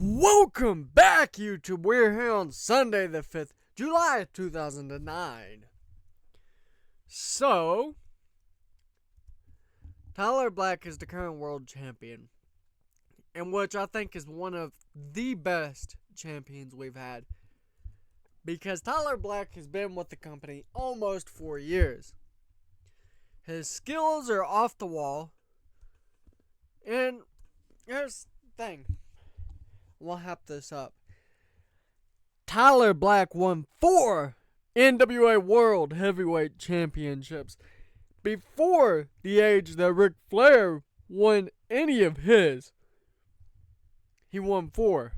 Welcome back, YouTube. We're here on Sunday the 5th, July 2009. So, Tyler Black is the current world champion, and which I think is one of the best champions we've had. Because Tyler Black has been with the company almost 4 years. His skills are off the wall. And here's the thing. We'll hap this up. Tyler Black won 4 NWA World Heavyweight Championships before the age that Ric Flair won any of his. He won 4.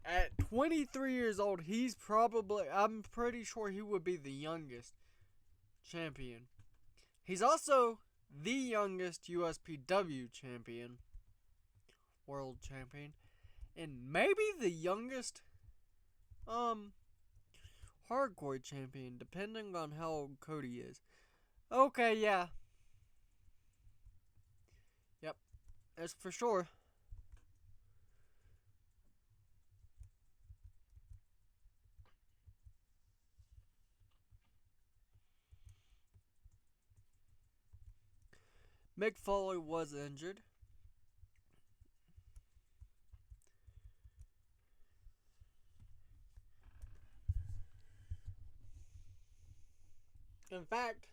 At 23 years old, I'm pretty sure he would be the youngest champion. He's also the youngest USPW champion, world champion, and maybe the youngest hardcore champion, depending on how old Cody is. Okay, yeah. Yep, that's for sure. Mick Foley was injured. In fact,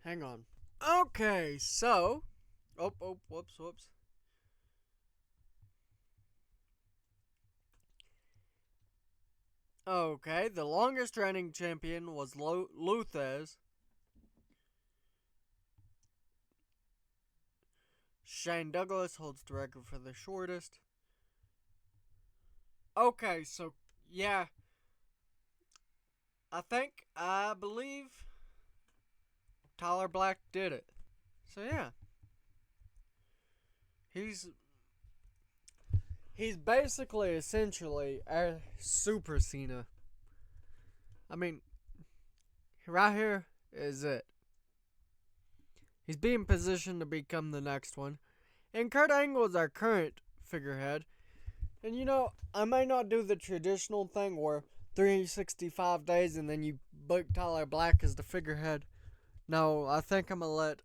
hang on. Okay, so, whoops. Okay, the longest reigning champion was Luthez. Shane Douglas holds the record for the shortest. Okay, so, yeah. I believe Tyler Black did it. So, yeah. He's basically, essentially, a Super Cena. I mean, right here is it. He's being positioned to become the next one. And Kurt Angle is our current figurehead. And you know, I may not do the traditional thing where 365 days and then you book Tyler Black as the figurehead. No, I think I'm going to let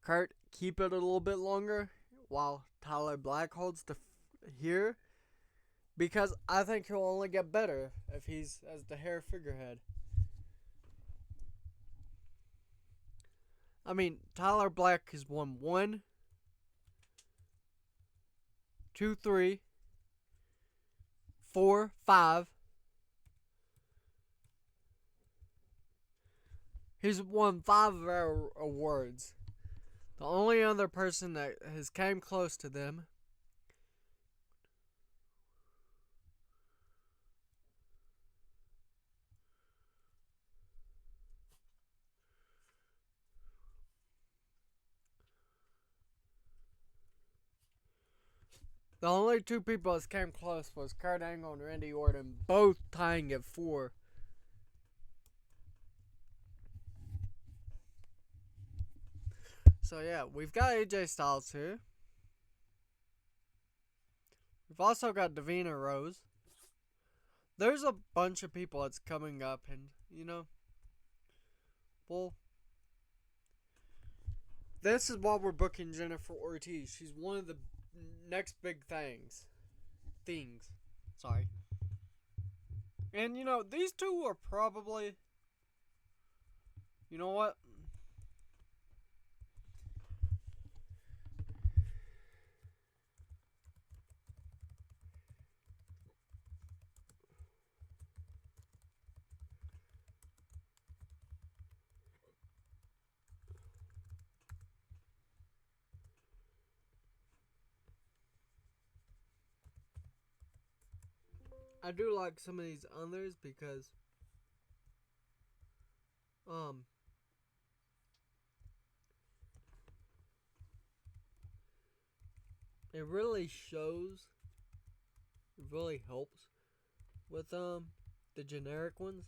Kurt keep it a little bit longer while Tyler Black holds here. Because I think he'll only get better if he's as the hair figurehead. I mean, Tyler Black has won 1, 2, 3, 4, 5. He's won 5 of our awards. The only other person that has came close to them the only 2 people that came close was Kurt Angle and Randy Orton, both tying at 4. So yeah, we've got AJ Styles here. We've also got Davina Rose. There's a bunch of people that's coming up, and you know, well, this is why we're booking Jennifer Ortiz. She's one of the next big things. Sorry. And you know, these two are probably, you know what? I do like some of these others because it really shows, it really helps with the generic ones.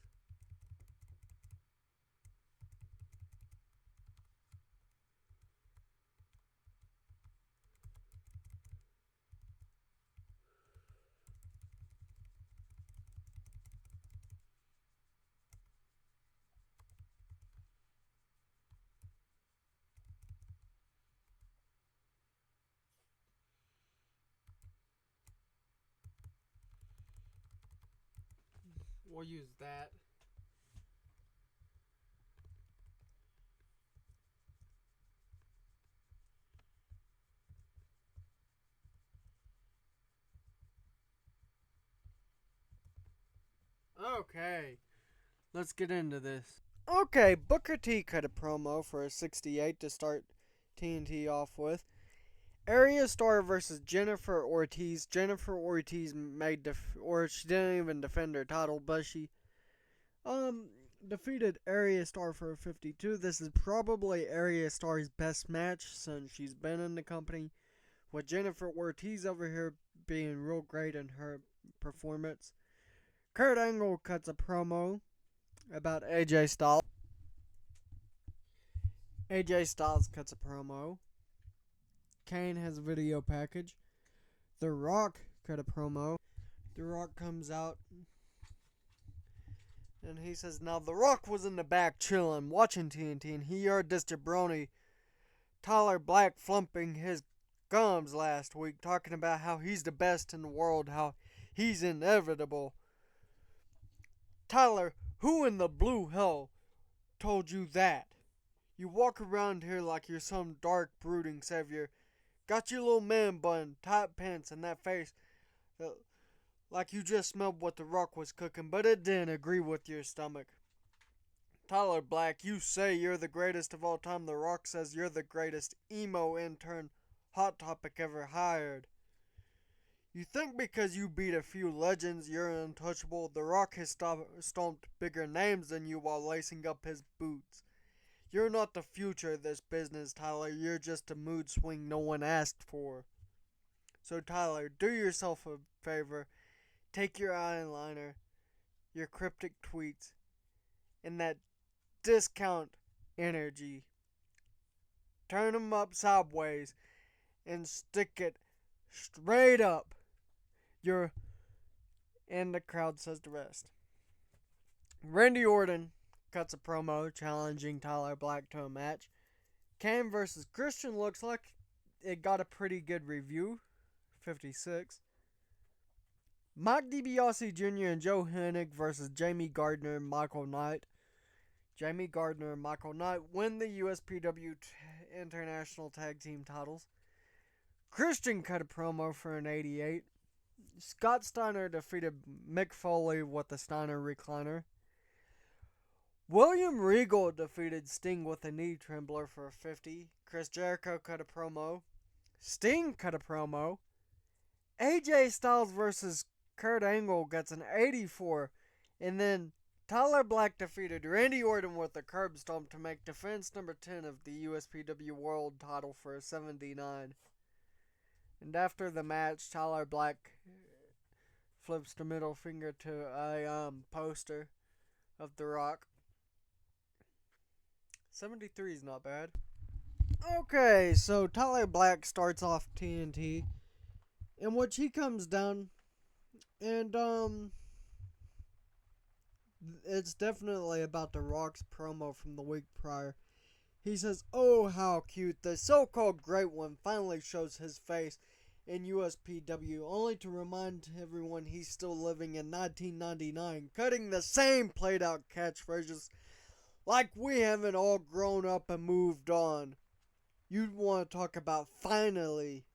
We'll use that. Okay, let's get into this. Okay, Booker T cut a promo for a 68 to start TNT off with. Area Star versus Jennifer Ortiz. Jennifer Ortiz or she didn't even defend her title, but she defeated Area Star for a 52. This is probably Area Star's best match since she's been in the company, with Jennifer Ortiz over here being real great in her performance. Kurt Angle cuts a promo about AJ Styles. AJ Styles cuts a promo. Kane has a video package. The Rock cut a promo. The Rock comes out and he says, "Now The Rock was in the back chilling, watching TNT, and he heard this jabroni Tyler Black flumping his gums last week, talking about how he's the best in the world, how he's inevitable. Tyler, who in the blue hell told you that? You walk around here like you're some dark, brooding savior. Got your little man bun, tight pants, and that face like you just smelled what The Rock was cooking, but it didn't agree with your stomach. Tyler Black, you say you're the greatest of all time. The Rock says you're the greatest emo intern Hot Topic ever hired. You think because you beat a few legends you're untouchable. The Rock has stomped bigger names than you while lacing up his boots. You're not the future of this business, Tyler. You're just a mood swing no one asked for. So Tyler, do yourself a favor. Take your eyeliner, your cryptic tweets, and that discount energy. Turn them up sideways and stick it straight up. And the crowd says the rest. Randy Orton cuts a promo challenging Tyler Black to a match. Kane versus Christian looks like it got a pretty good review. 56. Mike DiBiase Jr. and Joe Hennig versus Jamie Gardner and Michael Knight. Jamie Gardner and Michael Knight win the USPW International Tag Team titles. Christian cut a promo for an 88. Scott Steiner defeated Mick Foley with the Steiner recliner. William Regal defeated Sting with a knee trembler for a 50. Chris Jericho cut a promo. Sting cut a promo. AJ Styles versus Kurt Angle gets an 84. And then Tyler Black defeated Randy Orton with a curb stomp to make defense number 10 of the USPW World title for a 79. And after the match, Tyler Black flips the middle finger to a poster of The Rock. 73 is not bad. Okay, so Tyler Black starts off TNT, in which he comes down, and it's definitely about The Rock's promo from the week prior. He says, "Oh, how cute. The so-called great one finally shows his face in USPW, only to remind everyone he's still living in 1999, cutting the same played-out catchphrases like we haven't all grown up and moved on. You'd want to talk about finally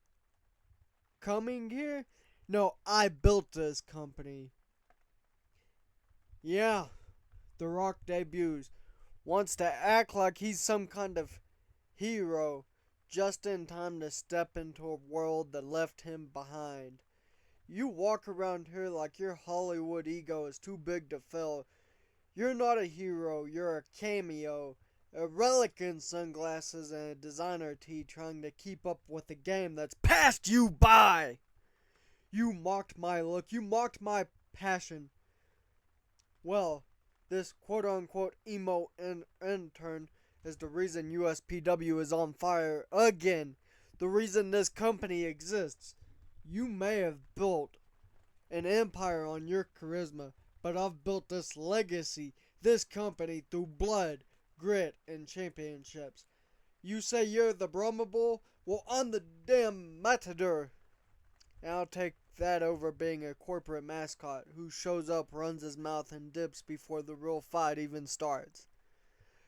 coming here? No, I built this company." Yeah, The Rock debuts. Wants to act like he's some kind of hero, just in time to step into a world that left him behind. You walk around here like your Hollywood ego is too big to fail. You're not a hero, you're a cameo. A relic in sunglasses and a designer tee trying to keep up with a game that's passed you by. You mocked my look, you mocked my passion. Well, this quote-unquote emo intern is the reason USPW is on fire again. The reason this company exists. You may have built an empire on your charisma, but I've built this legacy, this company through blood, grit, and championships. You say you're the Brahma Bull? Well, I'm the damn Matador. And I'll take that over being a corporate mascot who shows up, runs his mouth, and dips before the real fight even starts.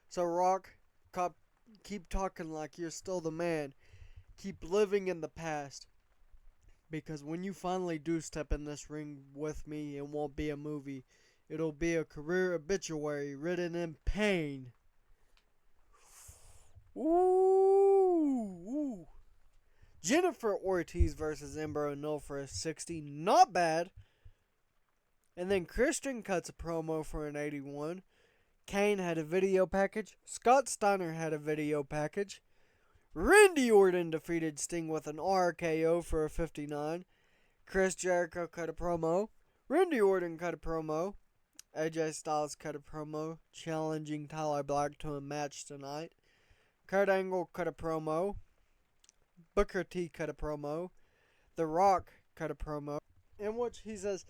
So, Rock, keep talking like you're still the man. Keep living in the past. Because when you finally do step in this ring with me, it won't be a movie. It'll be a career obituary written in pain. Ooh. Jennifer Ortiz versus Ember O'Neill for a 60. Not bad. And then Christian cuts a promo for an 81. Kane had a video package. Scott Steiner had a video package. Randy Orton defeated Sting with an RKO for a 59. Chris Jericho cut a promo. Randy Orton cut a promo. AJ Styles cut a promo challenging Tyler Black to a match tonight. Kurt Angle cut a promo. Booker T cut a promo. The Rock cut a promo in which he says,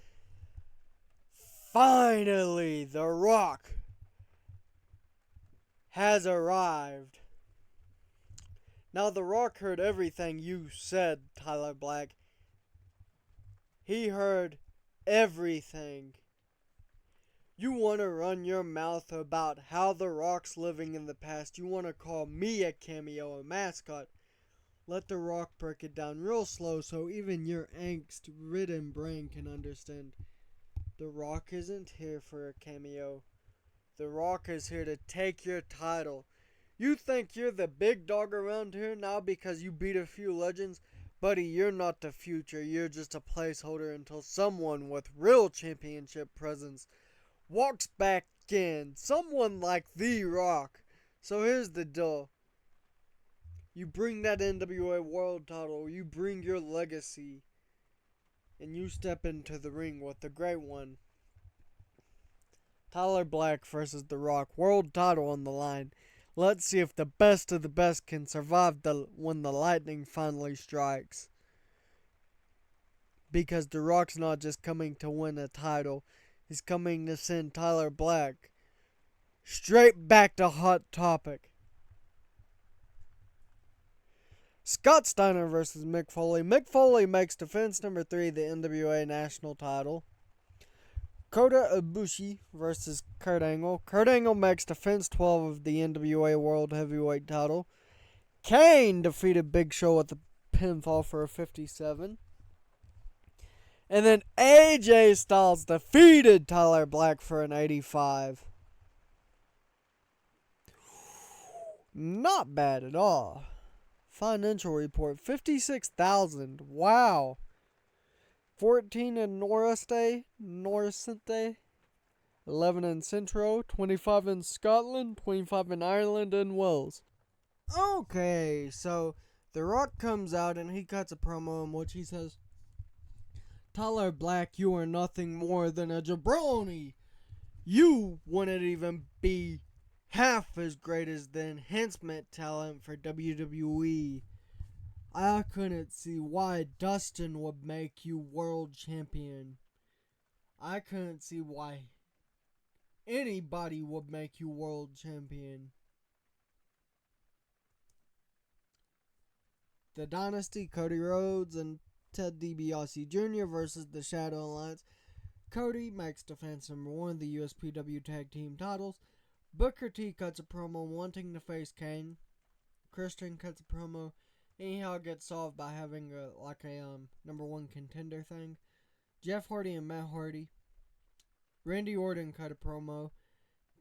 "Finally, The Rock has arrived." Now, The Rock heard everything you said, Tyler Black. He heard everything. You want to run your mouth about how The Rock's living in the past. You want to call me a cameo, a mascot. Let The Rock break it down real slow so even your angst-ridden brain can understand. The Rock isn't here for a cameo. The Rock is here to take your title. You think you're the big dog around here now because you beat a few legends? Buddy, you're not the future. You're just a placeholder until someone with real championship presence walks back in. Someone like The Rock. So here's the deal. You bring that NWA World title. You bring your legacy. And you step into the ring with the great one. Tyler Black versus The Rock. World title on the line. Let's see if the best of the best can survive when the lightning finally strikes. Because The Rock's not just coming to win a title. He's coming to send Tyler Black straight back to Hot Topic. Scott Steiner versus Mick Foley. Mick Foley makes defense number 3 the NWA National title. Kota Ibushi versus Kurt Angle. Kurt Angle makes defense 12 of the NWA World Heavyweight title. Kane defeated Big Show with a pinfall for a 57. And then AJ Styles defeated Tyler Black for an 85. Not bad at all. Financial report, 56,000. Wow. 14 in Noreste, 11 in Centro, 25 in Scotland, 25 in Ireland and Wales. Okay, so The Rock comes out and he cuts a promo in which he says, "Tyler Black, you are nothing more than a jabroni. You wouldn't even be half as great as the enhancement talent for WWE. I couldn't see why Dustin would make you world champion. I couldn't see why anybody would make you world champion. The Dynasty, Cody Rhodes and Ted DiBiase Jr. versus the Shadow Alliance. Cody makes defense number 1 of the USPW Tag Team titles. Booker T cuts a promo wanting to face Kane. Christian cuts a promo. Anyhow, it gets solved by having a number 1 contender thing. Jeff Hardy and Matt Hardy. Randy Orton cut a promo.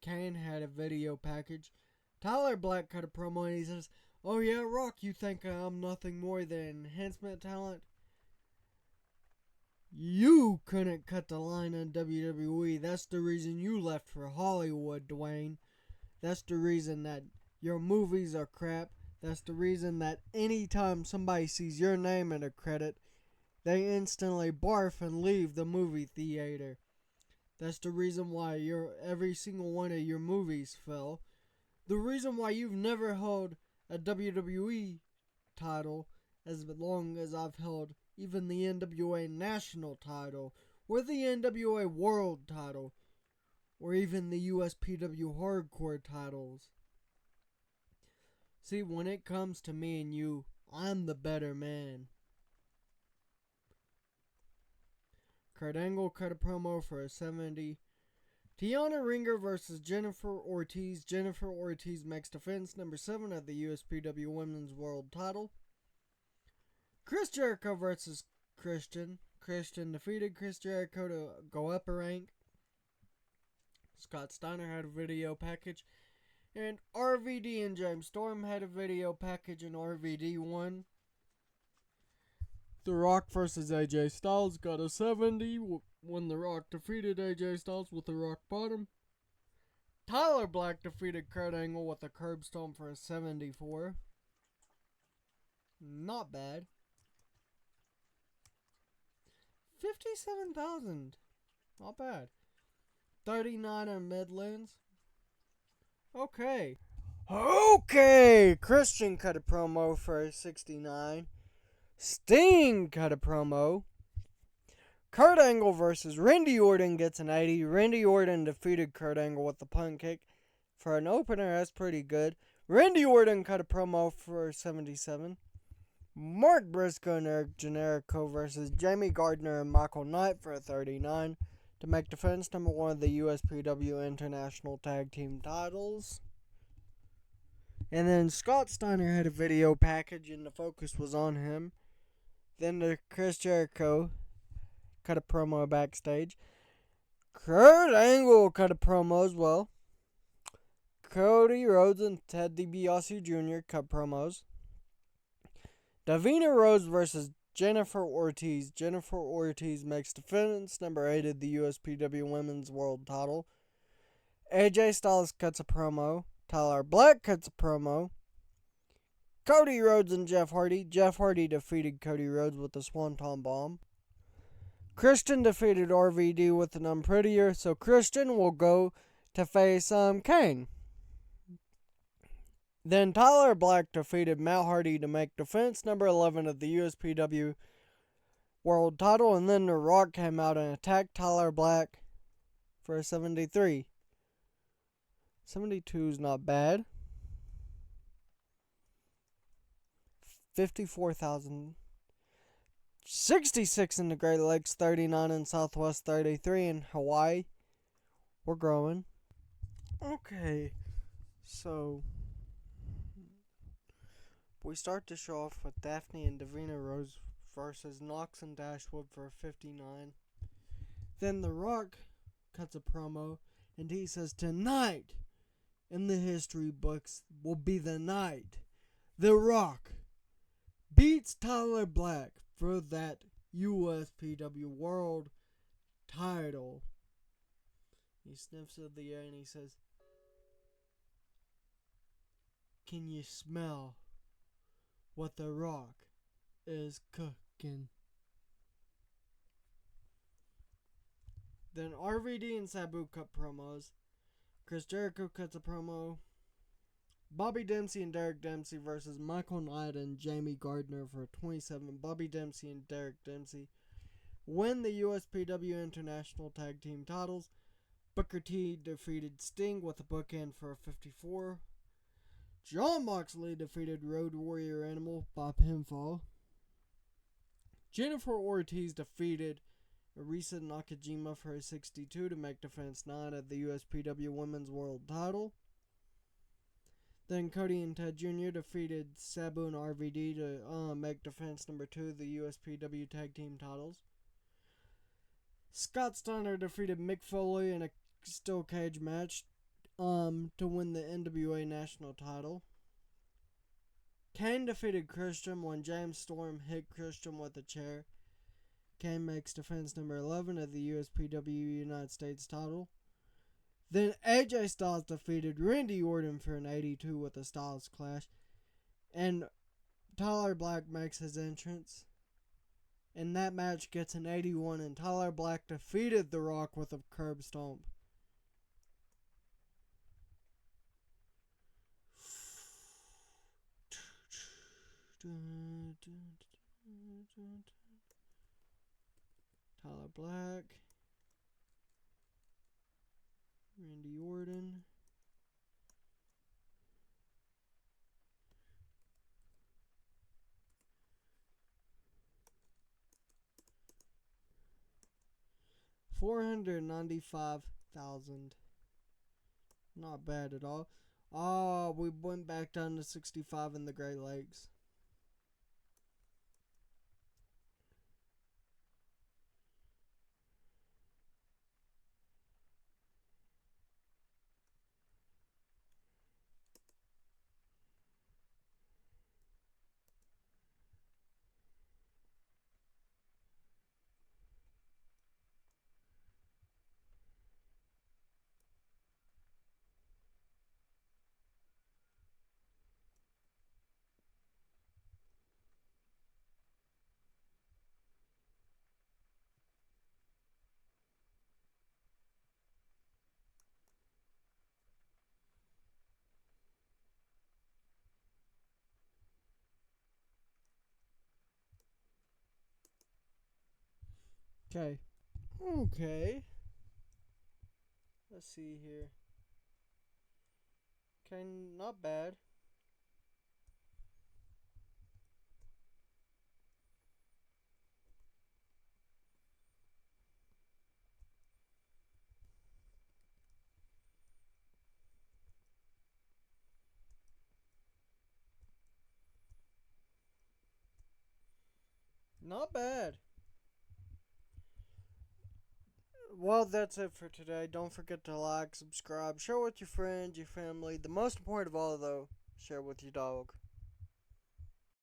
Kane had a video package. Tyler Black cut a promo and he says, "Oh yeah, Rock, you think I'm nothing more than enhancement talent? You couldn't cut the line on WWE. That's the reason you left for Hollywood, Dwayne. That's the reason that your movies are crap. That's the reason that anytime somebody sees your name in a credit, they instantly barf and leave the movie theater. That's the reason why every single one of your movies fell. The reason why you've never held a WWE title as long as I've held even the NWA National title, or the NWA World title, or even the USPW Hardcore titles. See, when it comes to me and you, I'm the better man. Kurt Angle cut a promo for a 70. Tiana Ringer versus Jennifer Ortiz. Jennifer Ortiz makes defense number 7 of the USPW Women's World Title. Chris Jericho versus Christian. Christian defeated Chris Jericho to go up a rank. Scott Steiner had a video package. And RVD and James Storm had a video package, and RVD won. The Rock versus AJ Styles got a 70 when The Rock defeated AJ Styles with the Rock Bottom. Tyler Black defeated Kurt Angle with a curb stomp for a 74. Not bad. 57,000. Not bad. 39 in Midlands. Okay. Christian cut a promo for a 69. Sting cut a promo. Kurt Angle versus Randy Orton gets an 80. Randy Orton defeated Kurt Angle with the punt kick. For an opener, that's pretty good. Randy Orton cut a promo for 77. Mark Briscoe and Eric Generico versus Jamie Gardner and Michael Knight for a 39 to make defense number 1 of the USPW International Tag Team titles. And then Scott Steiner had a video package and the focus was on him. Then Chris Jericho cut a promo backstage. Kurt Angle cut a promo as well. Cody Rhodes and Ted DiBiase Jr. cut promos. Davina Rose versus Jennifer Ortiz. Jennifer Ortiz makes defense number 8 of the USPW Women's World Title. AJ Styles cuts a promo. Tyler Black cuts a promo. Cody Rhodes and Jeff Hardy. Jeff Hardy defeated Cody Rhodes with a Swanton Bomb. Christian defeated RVD with an Unprettier, so Christian will go to face Kane. Then Tyler Black defeated Matt Hardy to make defense number 11 of the USPW World Title, and then The Rock came out and attacked Tyler Black for a 73. 72 is not bad. 54,000. 66 in the Great Lakes, 39 in Southwest, 33 in Hawaii. We're growing. Okay, so we start the show off with Daphne and Davina Rose versus Knox and Dashwood for 59. Then The Rock cuts a promo and he says, "Tonight in the history books will be the night The Rock beats Tyler Black for that USPW World Title." He sniffs at the air and he says, "Can you smell what The Rock is cooking?" Then RVD and Sabu cut promos. Chris Jericho cuts a promo. Bobby Dempsey and Derek Dempsey versus Michael Knight and Jamie Gardner for 27. Bobby Dempsey and Derek Dempsey win the USPW International Tag Team titles. Booker T defeated Sting with a bookend for a 54. Jon Moxley defeated Road Warrior Animal by pinfall. Jennifer Ortiz defeated Arisa Nakajima for a 62 to make defense 9 at the USPW Women's World Title. Then Cody and Ted Jr. defeated Sabu and RVD to make defense number 2 of the USPW Tag Team titles. Scott Steiner defeated Mick Foley in a steel cage match to win the NWA National title. Kane defeated Christian when James Storm hit Christian with a chair. Kane makes defense number 11 of the USPW United States title. Then AJ Styles defeated Randy Orton for an 82 with a Styles Clash. And Tyler Black makes his entrance. And that match gets an 81, and Tyler Black defeated The Rock with a curb stomp. Tyler Black, Randy Orton, 495,000. Not bad at all. Oh, we went back down to 65 in the Great Lakes. Okay. Okay. Let's see here. Okay, not bad. Not bad. Well, that's it for today. Don't forget to like, subscribe, share with your friends, your family. The most important of all, though, share with your dog.